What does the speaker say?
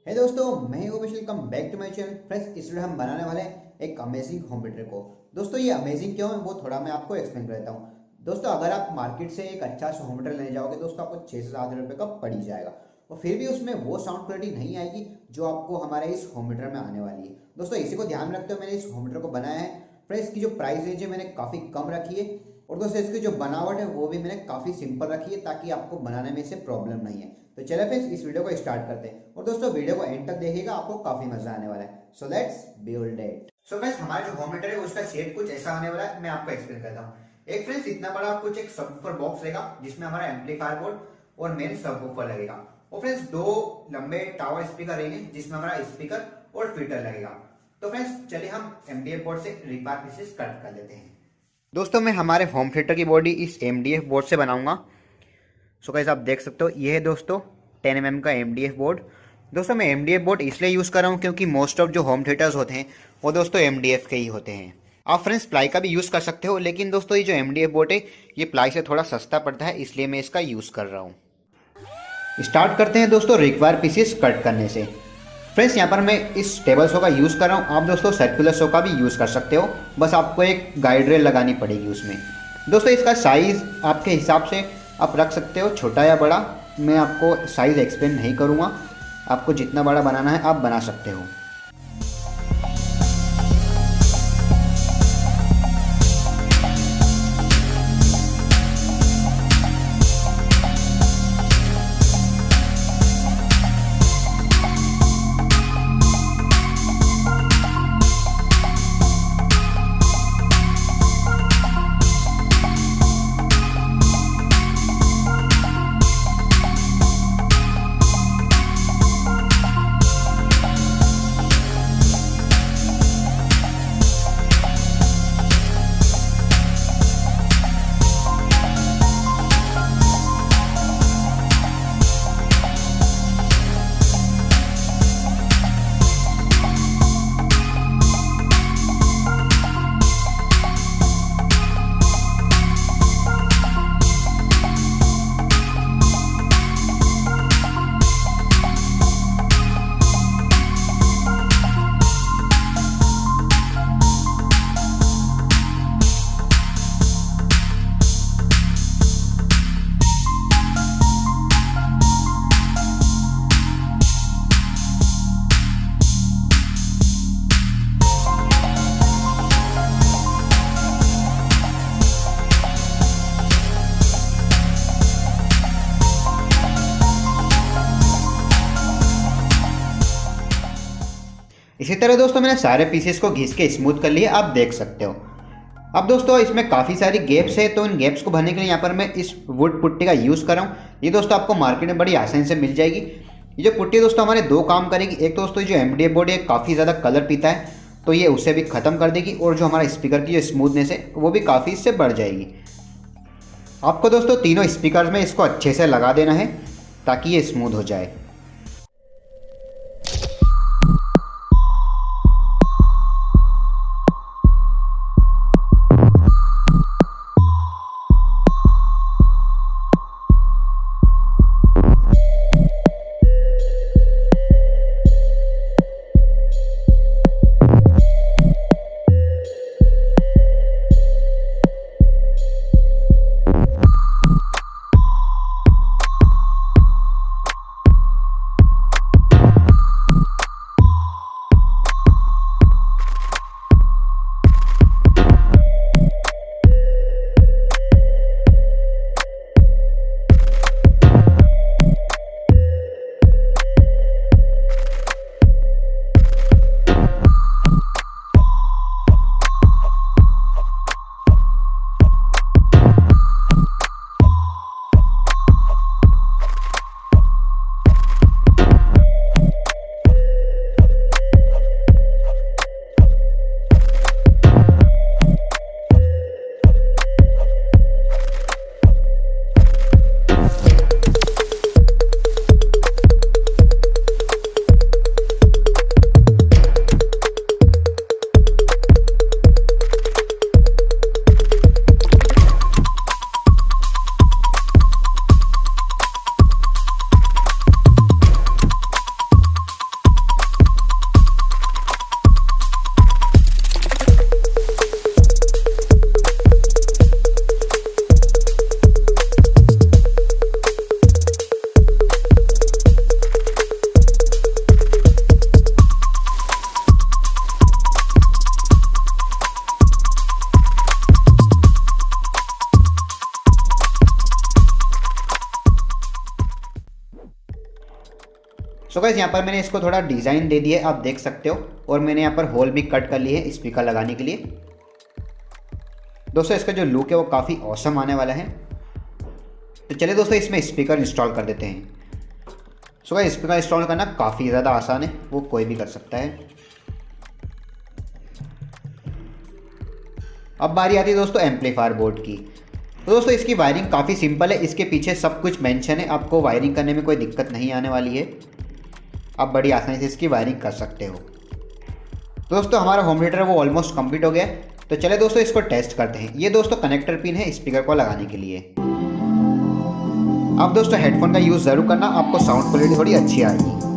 है दोस्तों, मैं हूं Abhishek. Welcome back to my channel. Friends, इस वीडियो हम बनाने वाले हैं एक अमेजिंग होम थिएटर को। दोस्तों, ये अमेजिंग क्यों है वो थोड़ा मैं आपको एक्सप्लेन कर देता हूँ। दोस्तों, अगर आप मार्केट से एक अच्छा सा होम थिएटर लेने जाओगे तो उसका आपको 6 से 7 रुपये का पड़ ही जाएगा, और फिर भी उसमें वो साउंड क्वालिटी नहीं आएगी जो आपको हमारे इस होम थिएटर में आने वाली है। दोस्तों, इसी को ध्यान में रखते हुए मैंने इस होम थिएटर को बनाया है। फ्रेंड्स, इसकी जो प्राइस रेंज है मैंने काफ़ी कम रखी है, और दोस्तों इसकी जो बनावट है वो भी मैंने काफ़ी सिंपल रखी है ताकि आपको बनाने में इससे प्रॉब्लम नहीं है। तो चलिए फ्रेंड्स, इस वीडियो को स्टार्ट करते हैं, और दोस्तों वीडियो को एंड तक देखिएगा, आपको काफी मजा आने वाला है। So let's build it. So friends, हमारा जो होम थिएटर है उसका सेट कुछ ऐसा आने वाला है, मैं आपको एक्सप्लेन करता हूँ। एक फ्रेंड्स, इतना बड़ा कुछ एक सबवूफर बॉक्स रहेगा जिसमें हमारा एम्पलीफायर बोर्ड और मेन सबवूफर लगेगा, और फ्रेंड्स 2 लंबे टावर स्पीकर रहेंगे जिसमें हमारा स्पीकर और फिल्टर लगेगा। तो फ्रेंड्स, चलिए हम एमडीएफ बोर्ड से रिपार पीसेस कट कर लेते हैं। दोस्तों, मैं हमारे होम थिएटर की बॉडी इस एमडीएफ बोर्ड से बनाऊंगा। सो गाइस, आप देख सकते हो ये है दोस्तों 10 mm का एमडीएफ बोर्ड। दोस्तों, मैं एमडीएफ बोर्ड इसलिए यूज़ कर रहा हूँ क्योंकि मोस्ट ऑफ जो होम थिएटर्स होते हैं वो दोस्तों एमडीएफ के ही होते हैं। आप फ्रेंड्स प्लाई का भी यूज़ कर सकते हो, लेकिन दोस्तों ये जो एमडीएफ बोर्ड है ये प्लाई से थोड़ा सस्ता पड़ता है, इसलिए मैं इसका यूज़ कर रहा हूँ। स्टार्ट करते हैं दोस्तों रिक्वायर पीसेस कट करने से। फ्रेंड्स, यहाँ पर मैं इस टेबल सो का यूज़ कर रहा हूँ। आप दोस्तों सर्कुलर सो का भी यूज़ कर सकते हो, बस आपको एक गाइड रेल लगानी पड़ेगी उसमें। दोस्तों, इसका साइज़ आपके हिसाब से आप रख सकते हो, छोटा या बड़ा। मैं आपको साइज़ एक्सप्लेन नहीं करूँगा, आपको जितना बड़ा बनाना है आप बना सकते हो। इसी तरह दोस्तों मैंने सारे पीसेस को घिस के स्मूथ कर लिए, आप देख सकते हो। अब दोस्तों इसमें काफ़ी सारी गैप्स है, तो इन गैप्स को भरने के लिए यहाँ पर मैं इस वुड पुट्टी का यूज़ कर रहा हूँ। ये दोस्तों आपको मार्केट में बड़ी आसानी से मिल जाएगी। ये जो पुट्टी दोस्तों हमारे 2 काम करेगी। एक दोस्तों जो एमडीएफ बोर्ड है काफ़ी ज़्यादा कलर पीता है, तो ये उसे भी ख़त्म कर देगी, और जो हमारा स्पीकर की जो स्मूथनेस है वो भी काफ़ी इससे बढ़ जाएगी। आपको दोस्तों तीनों स्पीकर में इसको अच्छे से लगा देना है ताकि ये स्मूथ हो जाए। गाइस यहाँ पर मैंने इसको थोड़ा डिज़ाइन दे दिया है, आप देख सकते हो, और मैंने यहाँ पर होल भी कट कर लिए है स्पीकर लगाने के लिए। दोस्तों इसका जो लुक है वो काफ़ी ऑसम आने वाला है। तो चलिए दोस्तों इसमें स्पीकर इंस्टॉल कर देते हैं। सो गाइस स्पीकर इंस्टॉल करना काफ़ी ज़्यादा आसान है, वो कोई भी कर सकता है। अब बारी आती है दोस्तों एम्पलीफायर बोर्ड की। तो दोस्तों इसकी वायरिंग काफ़ी सिंपल है, इसके पीछे सब कुछ मेंशन है, आपको वायरिंग करने में कोई दिक्कत नहीं आने वाली है, आप बड़ी आसानी से इसकी वायरिंग कर सकते हो। दोस्तों हमारा होम थिएटर वो ऑलमोस्ट कंप्लीट हो गया है। तो चले दोस्तों इसको टेस्ट करते हैं। ये दोस्तों कनेक्टर पिन है स्पीकर को लगाने के लिए। अब दोस्तों हेडफोन का यूज़ ज़रूर करना, आपको साउंड क्वालिटी थोड़ी अच्छी आएगी।